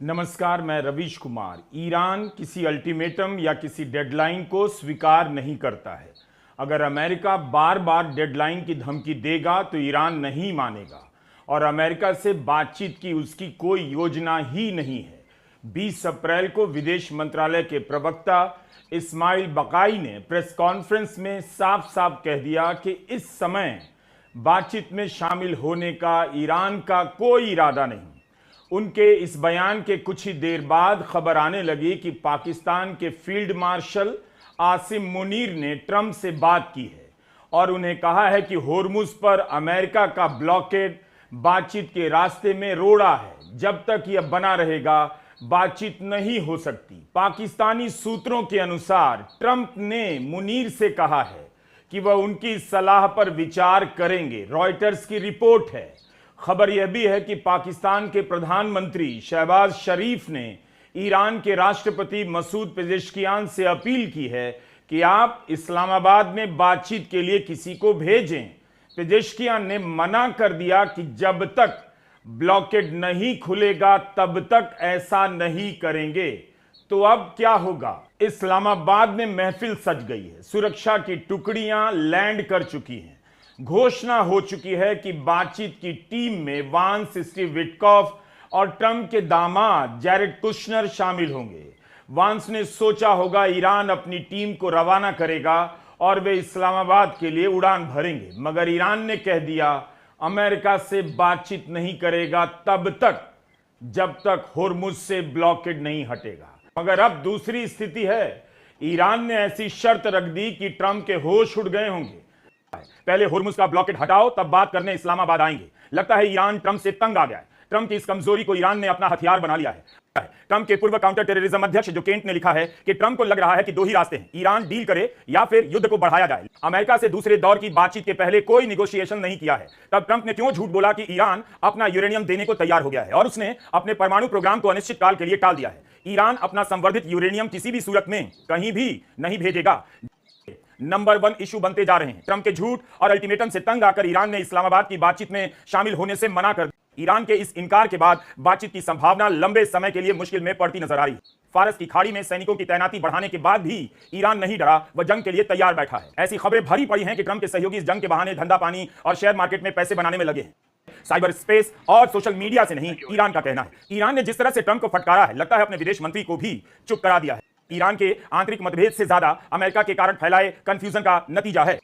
नमस्कार, मैं रवीश कुमार। ईरान किसी अल्टीमेटम या किसी डेडलाइन को स्वीकार नहीं करता है। अगर अमेरिका बार बार डेडलाइन की धमकी देगा तो ईरान नहीं मानेगा और अमेरिका से बातचीत की उसकी कोई योजना ही नहीं है। 20 अप्रैल को विदेश मंत्रालय के प्रवक्ता इस्माइल बकाई ने प्रेस कॉन्फ्रेंस में साफ साफ कह दिया कि इस समय बातचीत में शामिल होने का ईरान का कोई इरादा नहीं। उनके इस बयान के कुछ ही देर बाद खबर आने लगी कि पाकिस्तान के फील्ड मार्शल आसिम मुनीर ने ट्रंप से बात की है और उन्हें कहा है कि होर्मुज पर अमेरिका का ब्लॉकेड बातचीत के रास्ते में रोड़ा है। जब तक यह बना रहेगा बातचीत नहीं हो सकती। पाकिस्तानी सूत्रों के अनुसार ट्रंप ने मुनीर से कहा है कि वह उनकी सलाह पर विचार करेंगे। रॉयटर्स की रिपोर्ट है। खबर यह भी है कि पाकिस्तान के प्रधानमंत्री शहबाज शरीफ ने ईरान के राष्ट्रपति मसूद पेजेश्कियान से अपील की है कि आप इस्लामाबाद में बातचीत के लिए किसी को भेजें। पेजेश्कियान ने मना कर दिया कि जब तक ब्लॉकेड नहीं खुलेगा तब तक ऐसा नहीं करेंगे। तो अब क्या होगा? इस्लामाबाद में महफिल सज गई है। सुरक्षा की टुकड़ियां लैंड कर चुकी हैं। घोषणा हो चुकी है कि बातचीत की टीम में वांस, स्टीव विटकॉफ और ट्रंप के दामाद जैरेड कुशनर शामिल होंगे। वांस ने सोचा होगा ईरान अपनी टीम को रवाना करेगा और वे इस्लामाबाद के लिए उड़ान भरेंगे, मगर ईरान ने कह दिया अमेरिका से बातचीत नहीं करेगा तब तक जब तक होर्मुज से ब्लॉकेड नहीं हटेगा। मगर अब दूसरी स्थिति है। ईरान ने ऐसी शर्त रख दी कि ट्रंप के होश उड़ गए होंगे। पहले होर्मुज का ब्लॉकेड हटाओ, तब बात करने इस्लामाबाद आएंगे। लगता है ईरान ट्रंप से तंग आ गया है। ट्रंप की इस कमजोरी को ईरान ने अपना हथियार बना लिया है। ट्रंप के पूर्व काउंटर टेररिज्म अध्यक्ष जो केंट ने लिखा है कि ट्रंप को लग रहा है कि दो ही रास्ते हैं, ईरान डील करे या फिर युद्ध को बढ़ाया जाए। अमेरिका से दूसरे दौर की बातचीत के पहले कोई निगोशिएशन नहीं किया है। तब ट्रंप ने क्यों झूठ बोला कि ईरान अपना यूरेनियम देने को तैयार हो गया है और उसने अपने परमाणु प्रोग्राम को अनिश्चित काल के लिए टाल दिया है। ईरान अपना संवर्धित यूरेनियम किसी भी सूरत में कहीं भी नहीं भेजेगा। नंबर 1 इशू बनते जा रहे हैं। ट्रंप के झूठ और अल्टीमेटम से तंग आकर ईरान ने इस्लामाबाद की बातचीत में शामिल होने से मना कर दिया। ईरान के इस इनकार के बाद बातचीत की संभावना लंबे समय के लिए मुश्किल में पड़ती नजर आ रही है। फारस की खाड़ी में सैनिकों की तैनाती बढ़ाने के बाद भी ईरान नहीं डरा, वह जंग के लिए तैयार बैठा है। ऐसी खबरें भरी पड़ी हैं कि ट्रंप के सहयोगी इस जंग के बहाने धंधा पानी और शेयर मार्केट में पैसे बनाने में लगे हैं। साइबर स्पेस और सोशल मीडिया से नहीं, ईरान का कहना है। ईरान ने जिस तरह से ट्रंप को फटकारा है, लगता है अपने विदेश मंत्री को भी चुप करा दिया है। ईरान के आंतरिक मतभेद से ज्यादा अमेरिका के कारण फैलाए कंफ्यूजन का नतीजा है।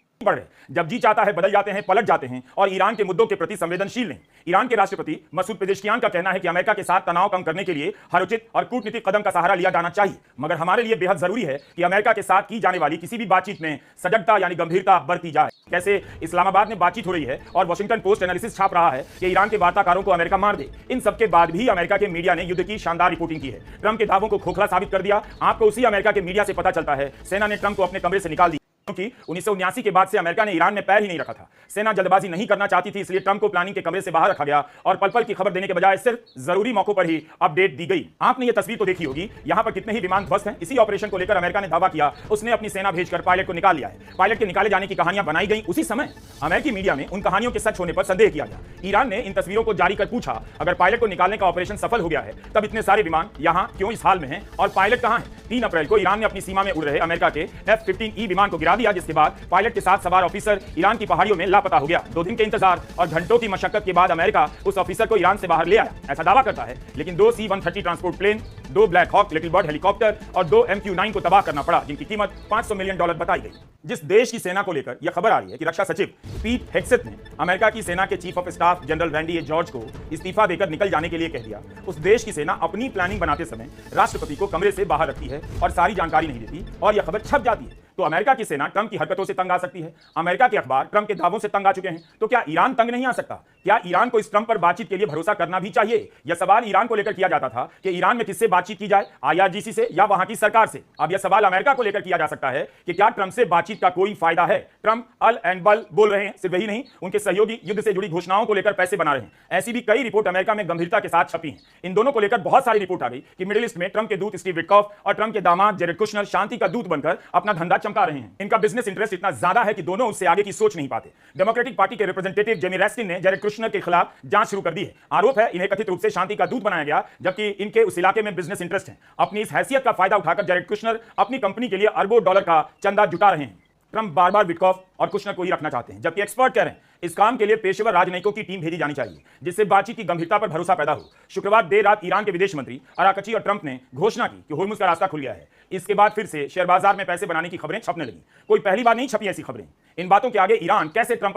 जब जी चाहता है बदल जाते हैं, पलट जाते हैं और ईरान के मुद्दों के प्रति संवेदनशील नहीं। ईरान के राष्ट्रपति मसूद पेजेश्कियान का कहना है कि अमेरिका के साथ तनाव कम करने के लिए हर उचित और कूटनीतिक कदम का सहारा लिया जाना चाहिए, मगर हमारे लिए बेहद जरूरी है कि अमेरिका के साथ की जाने वाली किसी भी बातचीत में सजगता यानी गंभीरता बरती जाए। कैसे इस्लामाबाद में बातचीत हो रही है और वॉशिंगटन पोस्ट एनालिसिस छाप रहा है कि ईरान के वार्ताकारों को अमेरिका मार दे। इन सबके बाद भी अमेरिका के मीडिया ने युद्ध की शानदार रिपोर्टिंग की है। ट्रंप के दावों को खोखला साबित कर दिया। आपको उसी अमेरिका के मीडिया से पता चलता है सेना ने ट्रंप को अपने कमरे से निकाल दिया, क्योंकि 1979 के बाद से अमेरिका ने ईरान में पैर ही नहीं रखा था। सेना जल्दबाजी नहीं करना चाहती थी, इसलिए ट्रंप को प्लानिंग के कमरे से बाहर रखा गया और पल पल की खबर देने के बजाय सिर्फ जरूरी मौकों पर ही अपडेट दी गई। आपने ये तस्वीर तो देखी होगी, यहां पर कितने ही विमान ध्वस्त हैं। इसी ऑपरेशन को लेकर अमेरिका ने दावा किया उसने अपनी सेना भेजकर पायलट को निकाल लिया है। पायलट के निकाले जाने की कहानियां बनाई गई। उसी समय अमेरिकी मीडिया में उन कहानियों के सच होने पर संदेह किया गया। ईरान ने इन तस्वीरों को जारी कर पूछा, अगर पायलट को निकालने का ऑपरेशन सफल हो गया है तब इतने सारे विमान यहां क्यों इस हाल में हैं और पायलट कहां है? 3 अप्रैल को ईरान ने अपनी सीमा में उड़ रहे अमेरिका के F-15E विमान को गिरा दिया, जिसके बाद पायलट के साथ सवार ऑफिसर ईरान की पहाड़ियों में लापता हो गया। 2 दिन के इंतजार और घंटों की मशक्कत के बाद अमेरिका उस ऑफिसर को ईरान से बाहर ले आया, ऐसा दावा करता है। लेकिन 2 C-130 transport plane, 2 Black Hawk Little Bird helicopter और 2 MQ-9 को तबाह करना पड़ा, जिनकी कीमत $500 मिलियन बताई गई। जिस देश की सेना को लेकर यह खबर आ रही है कि रक्षा सचिव पीट हेग्सेथ ने अमेरिका की सेना के chief of staff general Randy A George को इस्तीफा देकर निकल जाने के लिए कह दिया, उस देश की सेना अपनी प्लानिंग बनाते समय राष्ट्रपति को कमरे से बाहर रखती है और सारी जानकारी नहीं देती और यह खबर छप जाती है, तो अमेरिका की सेना ट्रंप की हरकतों से तंग आ सकती है। अमेरिका के अखबार ट्रंप के दावों से तंग आ चुके हैं, तो क्या ईरान तंग नहीं आ सकता? क्या ईरान को इस ट्रंप पर बातचीत के लिए भरोसा करना भी चाहिए? यह सवाल ईरान को लेकर किया जाता था कि ईरान में किससे बातचीत की जाए, IRGC से या वहां की सरकार से। अब यह सवाल अमेरिका को लेकर किया जा सकता है कि क्या ट्रंप से बातचीत का कोई फायदा है? ट्रंप अल एंड बल बोल रहे हैं। सिर्फ यही नहीं, उनके सहयोगी युद्ध से जुड़ी घोषणाओं को लेकर पैसे बना रहे हैं। ऐसी भी कई रिपोर्ट अमेरिका में गंभीरता के साथ छपी हैं। इन दोनों को लेकर बहुत सारी रिपोर्ट आ गई कि मिडिल ईस्ट में ट्रंप के दूत स्टीव विटकॉफ और ट्रंप के दामाद जैरेड कुशनर शांति का दूत बनकर अपना धंधा चमका रहे हैं। इनका बिजनेस इंटरेस्ट इतना ज्यादा है कि दोनों उससे आगे की सोच नहीं पाते। डेमोक्रेटिक पार्टी के रिप्रेजेंटेटिव जेमी रेस्टिन ने जैरेड कुशनर के खिलाफ जांच शुरू कर दी है। आरोप है इन्हें कथित रूप से शांति का दूत बनाया गया, जबकि इनके उस इलाके में बिजनेस इंटरेस्ट है। अपनी इस हैसियत का फायदा उठाकर जैरेड कुशनर अपनी कंपनी के लिए अरबों डॉलर का चंदा जुटा रहे हैं। ट्रंप बार बार विटकॉफ और कुशनर को ही रखना चाहते हैं, जबकि एक्सपर्ट कह रहे हैं इस काम के लिए पेशेवर राजनयिकों की टीम भेजी जानी चाहिए, जिससे बातचीत की गंभीरता पर भरोसा पैदा हो। शुक्रवार देर रात ईरान के विदेश मंत्री अराकची और ट्रंप ने घोषणा की कि होर्मुज का रास्ता खुल गया है। इसके बाद फिर से शेयर बाजार में पैसे बनाने की खबरें छपने लगी। कोई पहली बार नहीं छपी ऐसी खबरें। इन बातों के आगे ईरान कैसे ट्रंप